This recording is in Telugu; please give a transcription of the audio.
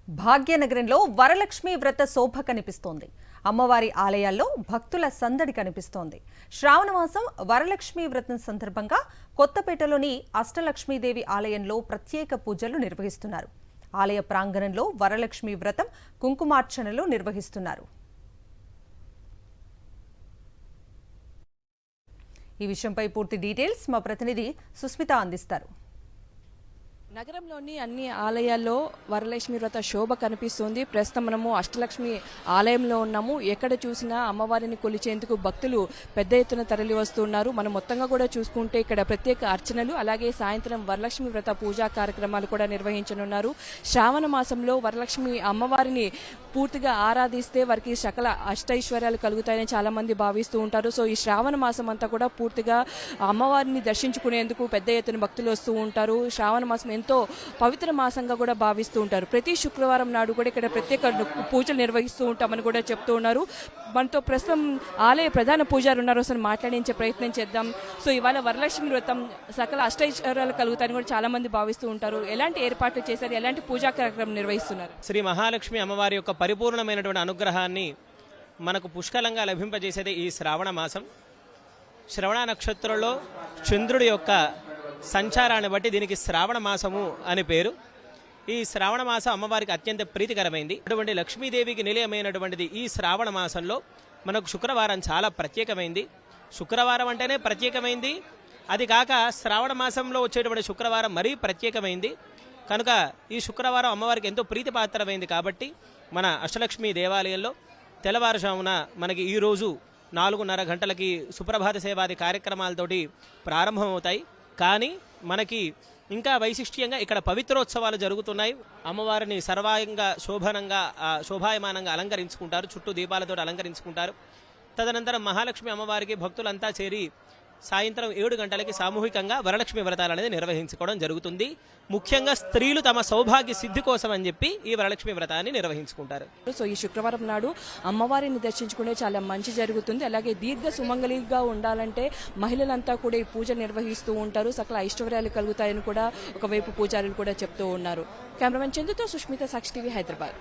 భాగ్యనగరంలో వరలక్ష్మి వ్రత శోభ కనిపిస్తోంది. అమ్మవారి ఆలయాల్లో భక్తుల సందడి కనిపిస్తోంది. శ్రావణ మాసం వరలక్ష్మి వ్రతం సందర్భంగా కొత్తపేటలోని అష్టలక్ష్మీదేవి ఆలయంలో ప్రత్యేక పూజలు నిర్వహిస్తున్నారు. ఆలయ ప్రాంగణంలో వరలక్ష్మి వ్రతం కుంకుమార్చనలు నిర్వహిస్తున్నారు. ఈ విషయంపై పూర్తి డీటెయిల్స్ మా ప్రతినిధి సుస్మిత అందిస్తారు. నగరంలోని అన్ని ఆలయాల్లో వరలక్ష్మి వ్రత శోభ కనిపిస్తుంది. ప్రస్తుతం మనము అష్టలక్ష్మి ఆలయంలో ఉన్నాము. ఎక్కడ చూసినా అమ్మవారిని కొలిచేందుకు భక్తులు పెద్ద ఎత్తున తరలి వస్తున్నారు. మనం మొత్తంగా కూడా చూసుకుంటే ఇక్కడ ప్రత్యేక అర్చనలు, అలాగే సాయంత్రం వరలక్ష్మి వ్రత పూజా కార్యక్రమాలు కూడా నిర్వహించనున్నారు. శ్రావణ మాసంలో వరలక్ష్మి అమ్మవారిని పూర్తిగా ఆరాధిస్తే వారికి సకల అష్టైశ్వర్యాలు కలుగుతాయని చాలా మంది భావిస్తూ ఉంటారు. సో ఈ శ్రావణ మాసం అంతా కూడా పూర్తిగా అమ్మవారిని దర్శించుకునేందుకు పెద్ద ఎత్తున భక్తులు వస్తూ ఉంటారు. శ్రావణ మాసం ఎంతో పవిత్ర మాసంగా కూడా భావిస్తూ ఉంటారు. ప్రతి శుక్రవారం నాడు కూడా ఇక్కడ ప్రత్యేక పూజలు నిర్వహిస్తూ ఉంటామని కూడా చెప్తూ ఉన్నారు. మనతో ప్రస్తుతం ఆలయ ప్రధాన పూజారి ఉన్నారు. అసలు మాట్లాడించే ప్రయత్నం చేద్దాం. సో ఇవాళ వరలక్ష్మి వ్రతం సకల అష్టైశ్వర్యాలు కలుగుతాయని కూడా చాలా మంది భావిస్తూ ఉంటారు. ఎలాంటి ఏర్పాట్లు చేశారు, ఎలాంటి పూజా కార్యక్రమం నిర్వహిస్తున్నారు? శ్రీ మహాలక్ష్మి అమ్మవారి యొక్క పరిపూర్ణమైనటువంటి అనుగ్రహాన్ని మనకు పుష్కలంగా లభింపజేసేది ఈ శ్రావణ మాసం. శ్రవణ నక్షత్రంలో చంద్రుడి యొక్క సంచారాన్ని బట్టి దీనికి శ్రావణ మాసము అని పేరు. ఈ శ్రావణ మాసం అమ్మవారికి అత్యంత ప్రీతికరమైంది. అటువంటి లక్ష్మీదేవికి నిలయమైనటువంటిది ఈ శ్రావణ మాసంలో మనకు శుక్రవారం చాలా ప్రత్యేకమైంది. శుక్రవారం అంటేనే ప్రత్యేకమైంది, అది కాక శ్రావణ మాసంలో వచ్చేటువంటి శుక్రవారం మరీ ప్రత్యేకమైంది. కనుక ఈ శుక్రవారం అమ్మవారికి ఎంతో ప్రీతిపాత్రమైంది. కాబట్టి మన అష్టలక్ష్మి దేవాలయంలో తెల్లవారుజామున మనకి ఈరోజు 4:30 గంటలకి సుప్రభాత సేవాది కార్యక్రమాలతోటి ప్రారంభమవుతాయి. కానీ మనకి ఇంకా వైశిష్ట్యంగా ఇక్కడ పవిత్రోత్సవాలు జరుగుతున్నాయి. అమ్మవారిని సర్వాంగ శోభాయమానంగా అలంకరించుకుంటారు, చుట్టూ దీపాలతో అలంకరించుకుంటారు. తదనంతరం మహాలక్ష్మి అమ్మవారికి భక్తులంతా చేరి సాయంత్రం 7 గంటలకి సామూహికంగా వరలక్ష్మి వ్రతాలు అనేది నిర్వహించుకోవడం జరుగుతుంది. ముఖ్యంగా స్త్రీలు తమ సౌభాగ్య సిద్ధి కోసం అని చెప్పి ఈ వరలక్ష్మి వ్రతాన్ని నిర్వహించుకుంటారు. సో ఈ శుక్రవారం నాడు అమ్మవారిని దర్శించుకునే చాలా మంచి జరుగుతుంది. అలాగే దీర్ఘ సుమంగళిగా ఉండాలంటే మహిళలంతా కూడా ఈ పూజ నిర్వహిస్తూ ఉంటారు. సకల ఐశ్వర్యాలు కలుగుతాయని కూడా ఒకవైపు పూజారులు కూడా చెప్తూ ఉన్నారు. కెమెరామెన్ చందుతో సుష్మిత, సాక్షి టీవీ, హైదరాబాద్.